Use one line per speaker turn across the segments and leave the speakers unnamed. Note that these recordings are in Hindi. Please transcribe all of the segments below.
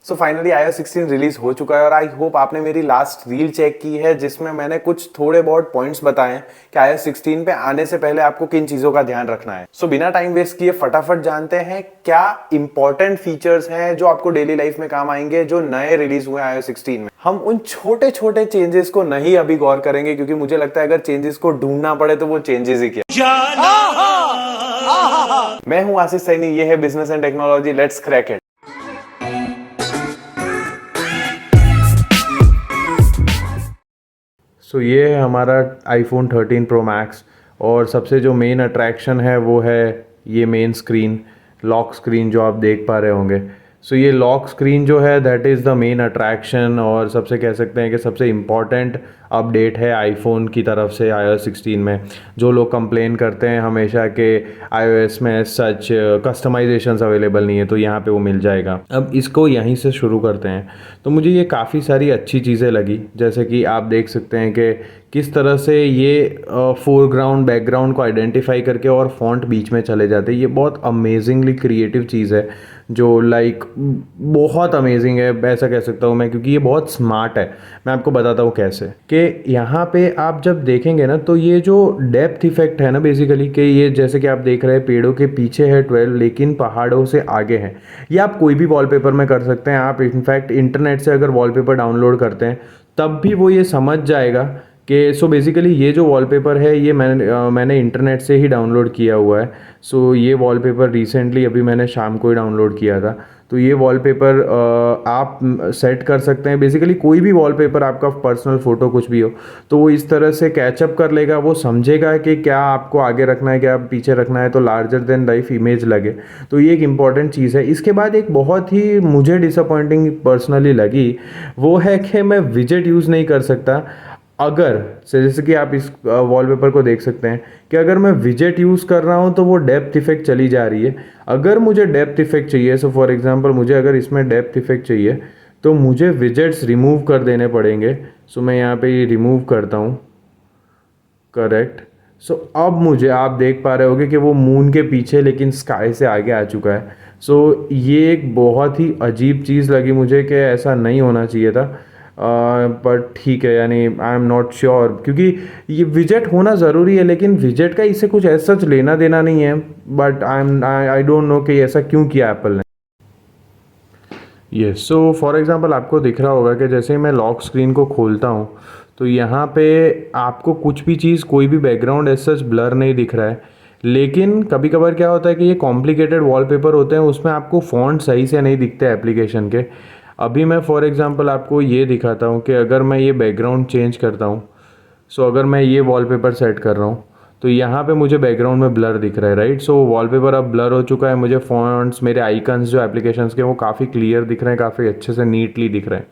सो फाइनली iOS 16 रिलीज हो चुका है और आई होप आपने मेरी लास्ट रील चेक की है जिसमें मैंने कुछ थोड़े बहुत पॉइंट्स बताए हैं कि iOS 16 पे आने से पहले आपको किन चीजों का ध्यान रखना है। सो बिना टाइम वेस्ट किए फटाफट जानते हैं क्या इंपॉर्टेंट फीचर्स हैं जो आपको डेली लाइफ में काम आएंगे जो नए रिलीज हुए हैं iOS 16 में। हम उन छोटे छोटे चेंजेस को नहीं अभी गौर करेंगे क्योंकि मुझे लगता है अगर चेंजेस को ढूंढना पड़े तो वो चेंजेस ही क्या। मैं हूं आशीष सैनी, ये है business and technology, let's crack it.
So ये है हमारा iPhone 13 Pro Max और सबसे जो मेन अट्रैक्शन है वो है ये मेन स्क्रीन, लॉक स्क्रीन जो आप देख पा रहे होंगे। सो ये लॉक स्क्रीन जो है that is the main attraction और सबसे कह सकते हैं कि सबसे इम्पॉर्टेंट अपडेट है आईफोन की तरफ से iOS 16 में। जो लोग कंप्लेन करते हैं हमेशा कि iOS में सच कस्टमाइजेशंस अवेलेबल नहीं है, तो यहाँ पे वो मिल जाएगा। अब इसको यहीं से शुरू करते हैं। तो मुझे ये काफ़ी सारी अच्छी चीज़ें लगी, जैसे कि आप देख सकते हैं कि किस तरह से ये फोरग्राउंड बैकग्राउंड को आइडेंटिफाई करके और फॉन्ट बीच में चले जाते हैं। ये बहुत अमेजिंगली क्रिएटिव चीज़ है जो लाइक बहुत अमेजिंग है, ऐसा कह सकता हूँ मैं, क्योंकि ये बहुत स्मार्ट है। मैं आपको बताता हूँ कैसे, कि यहाँ पे आप जब देखेंगे ना तो ये जो डेप्थ इफेक्ट है ना बेसिकली, कि ये जैसे कि आप देख रहे हैं पेड़ों के पीछे है 12 लेकिन पहाड़ों से आगे है। ये आप कोई भी वॉलपेपर में कर सकते हैं। आप इनफैक्ट इंटरनेट से अगर वॉलपेपर डाउनलोड करते हैं तब भी वो ये समझ जाएगा कि सो बेसिकली ये जो वॉलपेपर है ये मैंने इंटरनेट से ही डाउनलोड किया हुआ है। सो ये वॉलपेपर रिसेंटली अभी मैंने शाम को ही डाउनलोड किया था। तो ये वॉलपेपर आप सेट कर सकते हैं। बेसिकली कोई भी वॉलपेपर, आपका पर्सनल फ़ोटो कुछ भी हो, तो वो इस तरह से कैचअप कर लेगा। वो समझेगा कि क्या आपको आगे रखना है, क्या पीछे रखना है, तो लार्जर देन लाइफ इमेज लगे। तो ये एक इम्पॉर्टेंट चीज़ है। इसके बाद एक बहुत ही मुझे डिसअपॉइंटिंग पर्सनली लगी, वो है कि मैं विजेट यूज़ नहीं कर सकता। अगर जैसे कि आप इस वॉलपेपर को देख सकते हैं कि अगर मैं विजेट यूज़ कर रहा हूँ तो वो डेप्थ इफेक्ट चली जा रही है। अगर मुझे डेप्थ इफेक्ट चाहिए, सो फॉर एग्जांपल मुझे अगर इसमें डेप्थ इफेक्ट चाहिए तो मुझे विजेट्स रिमूव कर देने पड़ेंगे। सो मैं यहाँ पे ये रिमूव करता हूँ, करेक्ट। सो अब मुझे आप देख पा रहे होगे कि वो मून के पीछे लेकिन स्काई से आगे आ चुका है। सो ये एक बहुत ही अजीब चीज़ लगी मुझे कि ऐसा नहीं होना चाहिए था। बट ठीक है, यानी आई एम नॉट श्योर, क्योंकि ये विजेट होना ज़रूरी है लेकिन विजेट का इससे कुछ ऐसा लेना देना नहीं है। बट आई डोंट नो कि ऐसा क्यों किया एप्पल ने। ये सो फॉर एग्जांपल आपको दिख रहा होगा कि जैसे ही मैं लॉक स्क्रीन को खोलता हूँ तो यहाँ पे आपको कुछ भी चीज़, कोई भी बैकग्राउंड ऐसा सच ब्लर नहीं दिख रहा है। लेकिन कभी कभार क्या होता है कि ये कॉम्प्लिकेटेड वॉलपेपर होते हैं, उसमें आपको फ़ॉन्ट सही से नहीं दिखते एप्लीकेशन के। अभी मैं फॉर एग्जांपल आपको ये दिखाता हूँ कि अगर मैं ये बैकग्राउंड चेंज करता हूँ, सो अगर मैं ये वॉलपेपर सेट कर रहा हूँ तो यहाँ पे मुझे बैकग्राउंड में ब्लर दिख रहा है, राइट। सो वॉलपेपर अब ब्लर हो चुका है। मुझे फॉन्ट्स, मेरे आइकन्स जो एप्लीकेशंस के, वो काफ़ी क्लियर दिख रहे हैं, काफ़ी अच्छे से नीटली दिख रहे हैं।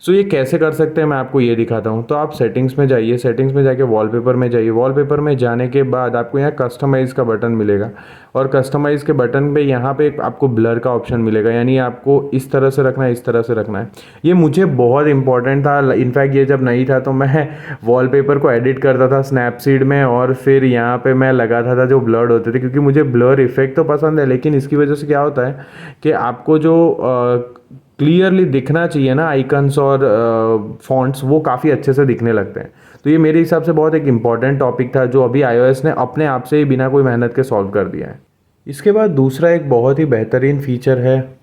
सो ये कैसे कर सकते हैं मैं आपको ये दिखाता हूँ। तो आप सेटिंग्स में जाइए, सेटिंग्स में जाके वॉलपेपर में जाइए। वॉलपेपर में जाने के बाद आपको यहाँ कस्टमाइज़ का बटन मिलेगा और कस्टमाइज़ के बटन पे यहाँ पे आपको ब्लर का ऑप्शन मिलेगा, यानी आपको इस तरह से रखना है, इस तरह से रखना है। ये मुझे बहुत इंपॉर्टेंट था। इनफैक्ट ये जब नहीं था तो मैं वॉलपेपर को एडिट करता था स्नैपसीड में और फिर यहाँ पे मैं लगाता था जो ब्लर्ड होते थे, क्योंकि मुझे ब्लर इफेक्ट तो पसंद है लेकिन इसकी वजह से क्या होता है कि आपको जो क्लियरली दिखना चाहिए ना आइकन्स और फॉन्ट्स, वो काफ़ी अच्छे से दिखने लगते हैं। तो ये मेरे हिसाब से बहुत एक इम्पॉर्टेंट टॉपिक था जो अभी iOS ने अपने आप से ही बिना कोई मेहनत के सॉल्व कर दिया है। इसके बाद दूसरा एक बहुत ही बेहतरीन फीचर है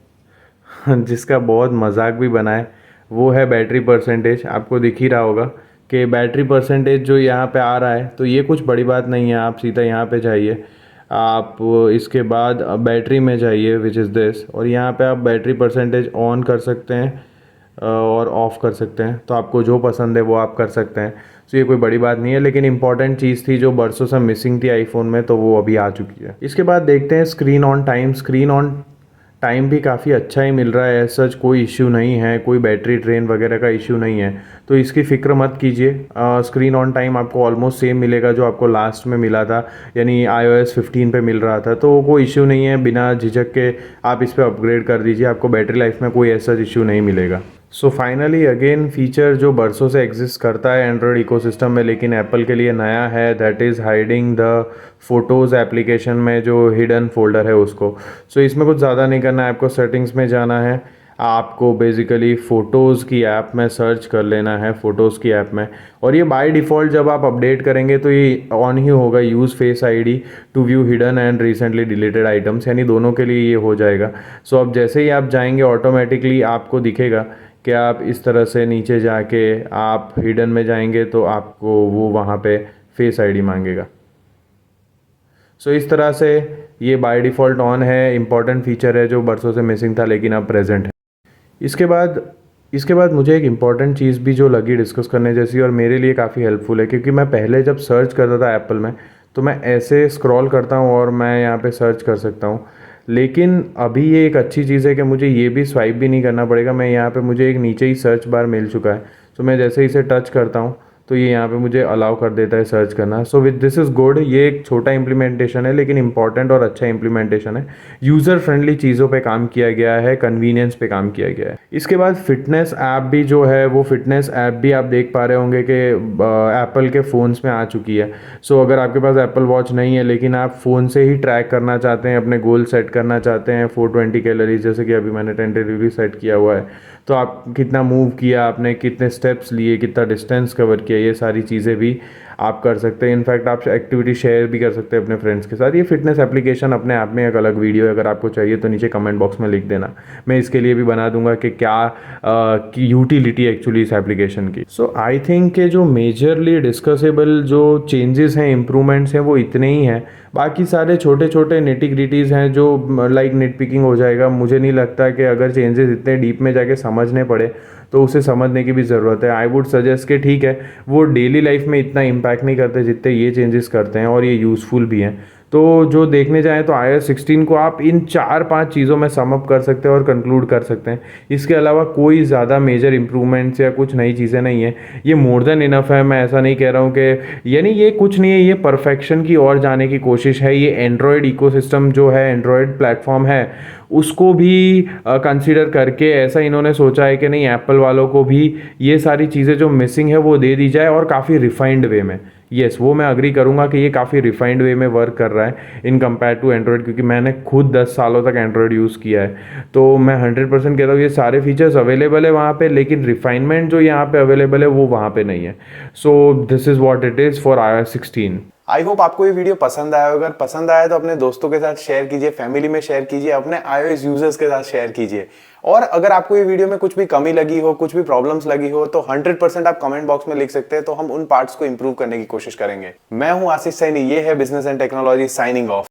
जिसका बहुत मजाक भी बना है, वो है बैटरी परसेंटेज। आपको दिख ही रहा होगा कि बैटरी परसेंटेज जो यहाँ पे आ रहा है, तो ये कुछ बड़ी बात नहीं है। आप सीधा यहाँ पे जाइए, आप इसके बाद बैटरी में जाइए विच इज़ दिस, और यहाँ पे आप बैटरी परसेंटेज ऑन कर सकते हैं और ऑफ़ कर सकते हैं। तो आपको जो पसंद है वो आप कर सकते हैं। तो ये कोई बड़ी बात नहीं है, लेकिन इंपॉर्टेंट चीज़ थी जो बरसों से मिसिंग थी आईफोन में, तो वो अभी आ चुकी है। इसके बाद देखते हैं screen on time. Screen on time भी काफ़ी अच्छा ही मिल रहा है, सच कोई इश्यू नहीं है, कोई बैटरी ड्रेन वगैरह का इश्यू नहीं है, तो इसकी फ़िक्र मत कीजिए। स्क्रीन ऑन टाइम आपको ऑलमोस्ट सेम मिलेगा जो आपको लास्ट में मिला था, यानी iOS 15 पे मिल रहा था। तो कोई इश्यू नहीं है, बिना झिझक के आप इस पर अपग्रेड कर दीजिए, आपको बैटरी लाइफ में कोई ऐसा इश्यू नहीं मिलेगा। सो फाइनली अगेन फीचर जो बरसों से एग्जिस्ट करता है एंड्रॉयड इकोसिस्टम में लेकिन एप्पल के लिए नया है, that is hiding the photos application में जो हिडन फोल्डर है उसको। सो इसमें कुछ ज़्यादा नहीं करना है, आपको सेटिंग्स में जाना है, आपको बेसिकली फ़ोटोज़ की ऐप में सर्च कर लेना है, फ़ोटोज़ की ऐप में। और ये बाय डिफ़ॉल्ट जब आप अपडेट करेंगे तो ये ऑन ही होगा, use face ID to view hidden and recently deleted items, यानी दोनों के लिए ये हो जाएगा। सो अब जैसे ही आप जाएंगे ऑटोमेटिकली आपको दिखेगा कि आप इस तरह से नीचे जाके आप हिडन में जाएंगे तो आपको वो वहाँ पे फेस आईडी मांगेगा। सो इस तरह से ये बाय डिफ़ॉल्ट ऑन है, इम्पॉर्टेंट फीचर है जो बरसों से मिसिंग था लेकिन अब प्रेजेंट है। इसके बाद मुझे एक इम्पॉर्टेंट चीज़ भी जो लगी डिस्कस करने जैसी और मेरे लिए काफ़ी हेल्पफुल है, क्योंकि मैं पहले जब सर्च करता था एप्पल में तो मैं ऐसे स्क्रॉल करता हूँ और मैं यहाँ पे सर्च कर सकता हूँ, लेकिन अभी ये एक अच्छी चीज़ है कि मुझे ये भी स्वाइप भी नहीं करना पड़ेगा। मैं यहाँ पे मुझे एक नीचे ही सर्च बार मिल चुका है, तो मैं जैसे ही इसे टच करता हूँ तो ये यहाँ पे मुझे अलाउ कर देता है सर्च करना। So with this is good. ये एक छोटा इम्प्लीमेंटेशन है लेकिन इंपॉर्टेंट और अच्छा इम्प्लीमेंटेशन है। यूज़र फ्रेंडली चीज़ों पे काम किया गया है, कन्वीनियंस पे काम किया गया है। इसके बाद फिटनेस ऐप भी जो है वो फिटनेस ऐप भी आप देख पा रहे होंगे कि एप्पल के फ़ोन्स में आ चुकी है। सो अगर आपके पास एप्पल वॉच नहीं है लेकिन आप फ़ोन से ही ट्रैक करना चाहते हैं, अपने गोल सेट करना चाहते हैं 420 कैलोरीज, जैसे कि अभी मैंने टेंटेटिवली सेट किया हुआ है, तो आप कितना मूव किया, आपने कितने स्टेप्स लिए, कितना डिस्टेंस कवर किया, ये सारी चीज़ें भी आप कर सकते हैं। इनफैक्ट आप एक्टिविटी शेयर भी कर सकते हैं अपने फ्रेंड्स के साथ। ये फिटनेस एप्लीकेशन अपने आप में एक अलग वीडियो है, अगर आपको चाहिए तो नीचे कमेंट बॉक्स में लिख देना, मैं इसके लिए भी बना दूंगा कि क्या की यूटिलिटी एक्चुअली इस एप्लीकेशन की। सो आई थिंक कि जो मेजरली डिस्कसेबल जो चेंजेस हैं, इम्प्रूवमेंट्स हैं, वो इतने ही हैं। बाकी सारे छोटे छोटे निटी ग्रिटीज़ हैं जो लाइक निट पिकिंग हो जाएगा। मुझे नहीं लगता कि अगर चेंजेस इतने डीप में जाके समझने पड़े तो उसे समझने की भी ज़रूरत है। आई वुड सजेस्ट कि ठीक है, वो डेली लाइफ में इतना इम्पैक्ट नहीं करते जितने ये चेंजेस करते हैं, और ये यूज़फुल भी हैं। तो जो देखने जाएँ तो iOS 16 को आप इन 4-5 चीज़ों में सम अप कर सकते हैं और कंक्लूड कर सकते हैं। इसके अलावा कोई ज़्यादा मेजर इंप्रूवमेंट्स या कुछ नई चीज़ें नहीं है। ये मोर देन इनफ है। मैं ऐसा नहीं कह रहा हूँ कि यानी ये कुछ नहीं है, ये परफेक्शन की ओर जाने की कोशिश है। ये एंड्रॉयड इकोसिस्टम जो है, एंड्रॉयड प्लेटफॉर्म है, उसको भी कंसीडर करके ऐसा इन्होंने सोचा है कि नहीं, एप्पल वालों को भी ये सारी चीज़ें जो मिसिंग है वो दे दी जाए, और काफ़ी रिफाइंड वे में। येस, वो मैं अग्री करूँगा कि ये काफ़ी रिफाइंड वे में वर्क कर रहा है इन कंपेयर टू एंड्रॉयड, क्योंकि मैंने खुद 10 सालों तक एंड्रॉयड यूज़ किया है। तो मैं 100% कहता हूँ ये सारे फीचर्स अवेलेबल है वहाँ पे, लेकिन रिफाइनमेंट जो यहाँ पे अवेलेबल है वो वहाँ पे नहीं है। So this is what it is for iOS 16।
I hope आपको ये वीडियो पसंद आया। अगर पसंद आया तो अपने दोस्तों के साथ शेयर कीजिए, फैमिली में शेयर कीजिए, अपने iOS यूजर्स के साथ शेयर कीजिए। और अगर आपको ये वीडियो में कुछ भी कमी लगी हो, कुछ भी प्रॉब्लम्स लगी हो, तो 100% आप कमेंट बॉक्स में लिख सकते हैं, तो हम उन पार्ट्स को इंप्रूव करने की कोशिश करेंगे। मैं हूं आशीष सैनी, ये है business and technology, signing off.